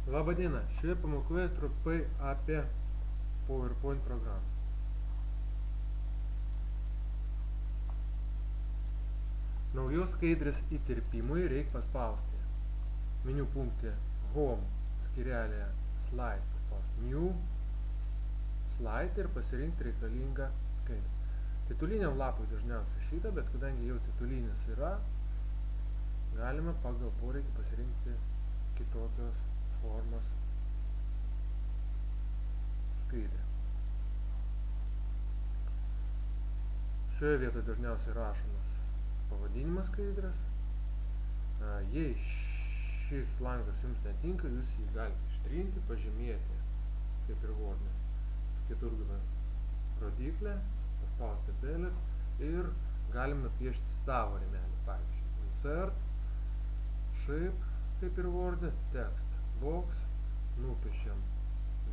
Labą dieną, šioje pamokoje trumpai apie PowerPoint programą. Naujos skaidrės įterpimui reikia paspausti meniu punkte Home skyrelėje Slide, paspausti New Slide ir pasirinkti reikalingą skaidrę. Tituliniam lapui dažniausiai šitą, bet kadangi jau titulinis yra, galima pagal poreikį pasirinkti kitokios formos skaidrę. Šioje vietoje dažniausiai rašomas pavadinimas skaidrės. Jei šis langas jums netinka, jūs jį galite ištrinti, pažymėti, kaip ir Word'e, su keturguda rodiklė, paspausti Delete ir galime nupiešti savo rėmelį. Pavyzdžiui, Insert, Shape, kaip ir Word'e, Text, Box, nupiešiam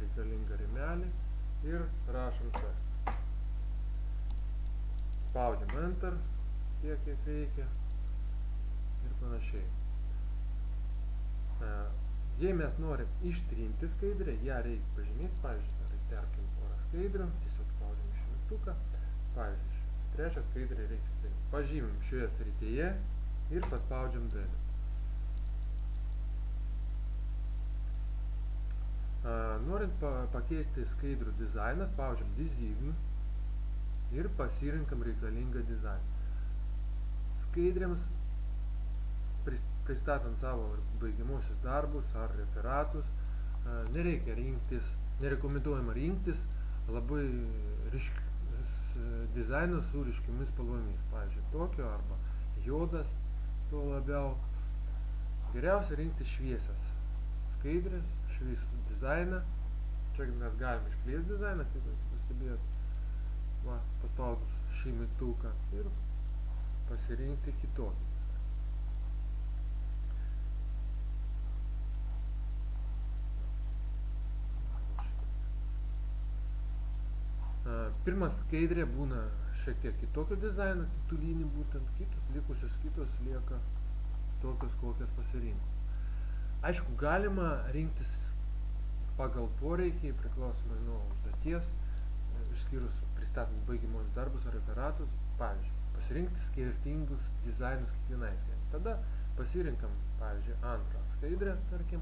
reikalingą rėmelį ir rašom tekstą. Spaudžiam Enter, tiek, kiek reikia ir panašiai. Jei mes norim ištrinti skaidrę, ją reikia pažymėti, pavyzdžiui, tarkim porą skaidrių, tiesiog spaudžiam išimtuką, pavyzdžiui, trečią skaidrę reikia ištrinti. Pažymim šioje srityje ir paspaudžiam Delete. Norint pakeisti skaidrių dizainą, spaudžiam Design ir pasirinkam reikalingą dizainą. Skaidrėms pristatant savo baigiamuosius darbus ar referatus, nereikia rinktis, nerekomenduojama rinktis labai dizainus su ryškiomis spalvomis, pavyzdžiui, tokio arba juodas, tuo labiau. Geriausia rinkti šviesias skaidrės, šviesų dizainą. Čia mes galime išplėsti dizainą, kaip pastebėjot, paspaudus šį mygtuką ir pasirinkti kitokį. Pirma skaidrė būna šiek tiek kitokio dizaino, titulinį būtent, kitos lieka tokios, kokias pasirinko. Aišku, galima rinktis pagal poreikį, priklausomai nuo užduoties, išskyrus pristatant baigiamuosius darbus ar referatus, pavyzdžiui, pasirinkti skirtingus dizainus kiekvienai skaidrė. Tada pasirinkam, pavyzdžiui, antrą skaidrę, tarkim.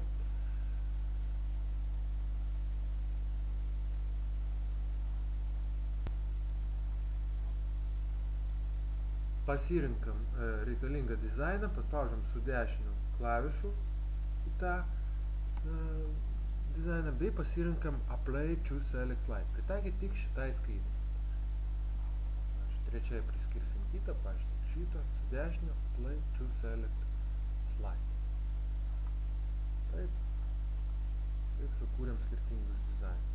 Pasirinkam reikalingą dizainą, paspaudžiam su dešiniu klavišu į tą dizainą, bei pasirinkam Apply to Select Slide. Pritaikyti tik šitai skaidrė. Trečiai priskirsim kitą, pavyzdžiui, šitą, su dešiniu Apply to Select Slide. Taip sukūrėm skirtingus dizainus.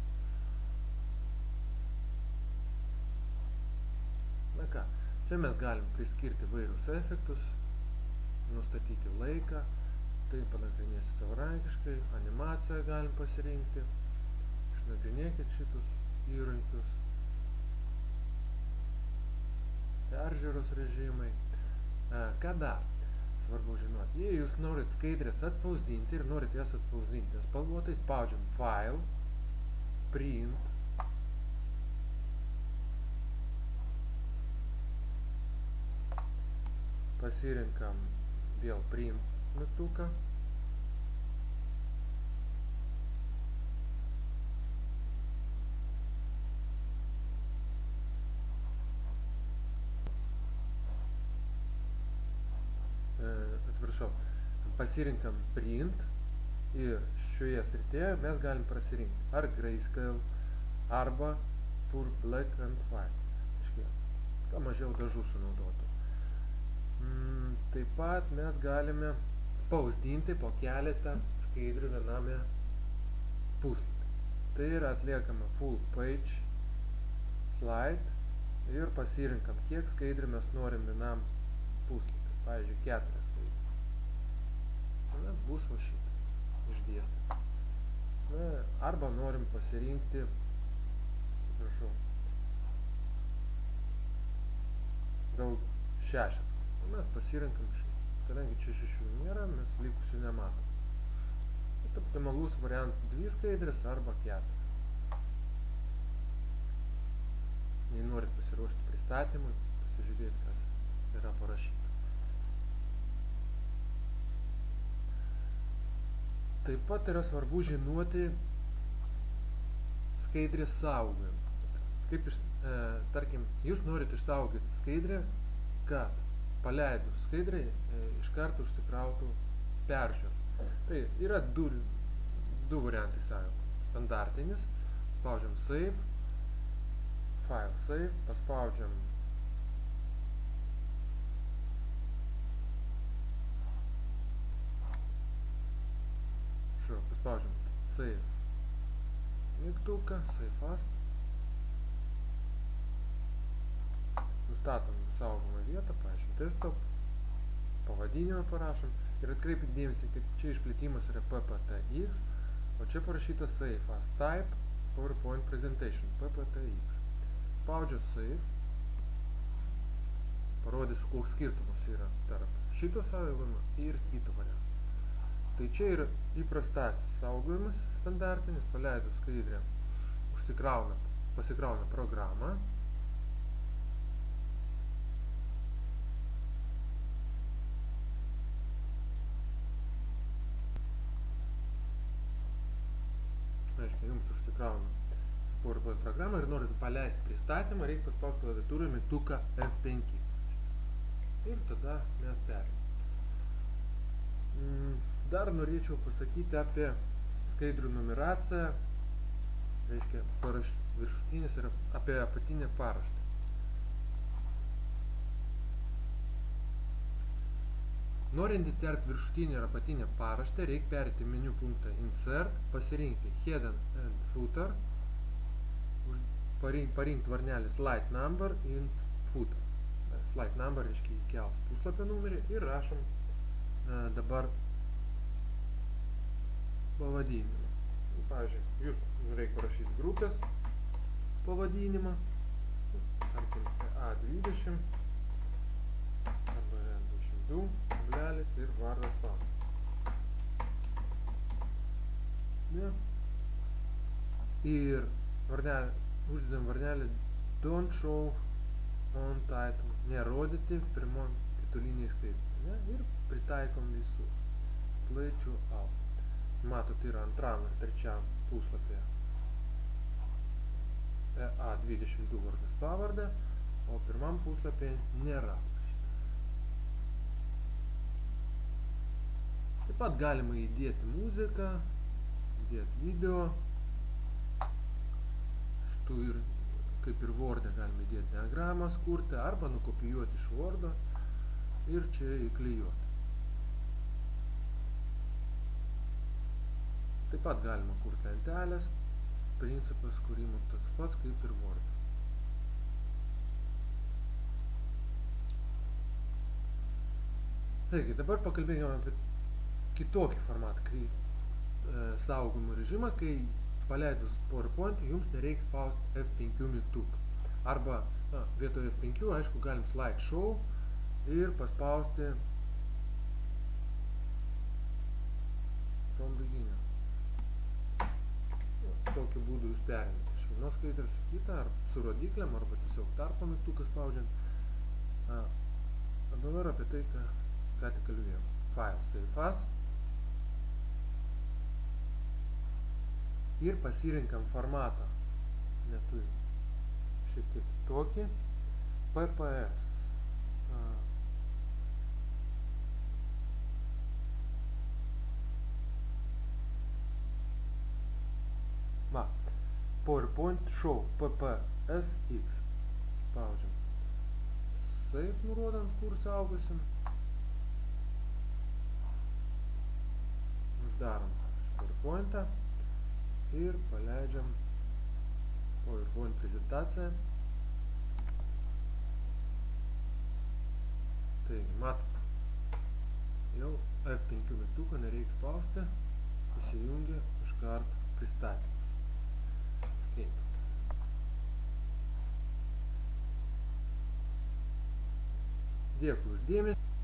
Na ką, čia mes galim priskirti vairius efektus, nustatyti laiką, tai panagrinėsiu savarankiškai, animaciją galim pasirinkti, išnagrinėkit šitus įrankius, peržiūros režimai. Ką dar svarbu žinoti? Jei jūs norit skaidrės atspausdinti ir norit jas atspausdinti spalvotai, spaudžiam File, Print, pasirinkam vėl Print mygtuką. Pasirinkam Print ir šioje srityje mes galim pasirinkti ar Grayscale arba Pure Black and White, ką mažiau dažų sunaudotų. Taip pat mes galime spausdinti po keletą skaidrių viename puslapį. Tai yra atliekama Full Page Slide ir pasirinkam, kiek skaidrių mes norim vienam puslapį. Pavyzdžiui, 4 skaidrių. Bus va šitą išdėstę. Arba norim pasirinkti, gal 6. Mes pasirinkam šitą. Kadangi čia 6 nėra, mes likusių nematom. optimalus variantas 2 skaidrės arba 4. Jei norit pasiruošti pristatymui, pasižiūrėti, kas yra parašyta. Taip pat yra svarbu žinoti skaidrės saugojimą. Kaip tarkim, jūs norit išsaugoti skaidrę, kad paleidus skaidrę iš karto užsikrautų peržiūros. Tai yra du variantai saugojimo. Standartinis, spaudžiam Save, File Save, paspaudžiam Save mygtuką, Save As. Nustatom saugomą vietą, pavyzdžiui, desktop, pavadinimą parašom ir atkreipkit dėmesį, kad čia išplėtimas yra PPTX, o čia parašyta Save As Type PowerPoint Presentation, PPTX. Spaudžiu Save, parodysiu, koks skirtumas yra tarp šito saugojimo ir kito varianto. Tai čia yra įprastasis saugojimas standartinis, paleidus skaidrę, pasikrauna programą. Reiškia, jums užsikrauna PowerPoint programą ir norint paleisti pristatymą, reikia paspausti klaviatūrą mygtuką F5. Ir tada mes perėmėm. Dar norėčiau pasakyti apie skaidrių numeraciją, reiškia viršutinis ir apie apatinę paraštę. Norint įterpti viršutinę ir apatinę paraštę, reikia perėti meniu punktą Insert, pasirinkti Head and Footer, parinkti varnelį Slide Number and Footer. Slide Number reiškia įkels puslapio numerį ir rašom dabar pavadinimą. Pavyzdžiui, jūs reikia parašyti grupės pavadinimą, tarkim A20 arba A22 kablelis ir vardas pavadinimas. Ir uždedam varnelį Don't show on title, nerodyti pirmom tituliniai skaidrė. Ir pritaikom visų. Play to all. Matot, yra antram ir trečiam puslapyje A22 vardas pavardė, o pirmam puslapyje nėra. Taip pat galima įdėti muziką, įdėti video. Štų ir kaip ir Word'e galime įdėti diagramas kurti arba nukopijuoti iš Word'o ir čia įklijuoti. Taip pat galima kurti lentelės, principas kūrimo toks pats kaip ir Word. Taigi, dabar pakalbėkime apie kitokį formatą, kai saugojimo režimą, kai paleidus PowerPoint jums nereiks spausti F5 mygtuką. Arba vietoje F5, aišku, galim Slide Show ir paspausti from beginning. Tokiu būdu jūs perimate iš vienos skaidrės į kitą, ar su rodiklėm, arba tiesiog tarpo mygtuką spaudžiant. Dabar apie tai, ką tik kalbėjom. File Save As. Ir pasirinkam formatą. Neturi šiek tiek tokį. PPS. PowerPoint Show PPSX. Spaudžiam Save, nurodant, kur saugosim. Uždarom PowerPoint'ą ir paleidžiam PowerPoint prezentaciją. Taigi, matot, jau F5 mygtuko nereikia spausti, įsijungia iškart pristatymas. Dėkui už dėmesį.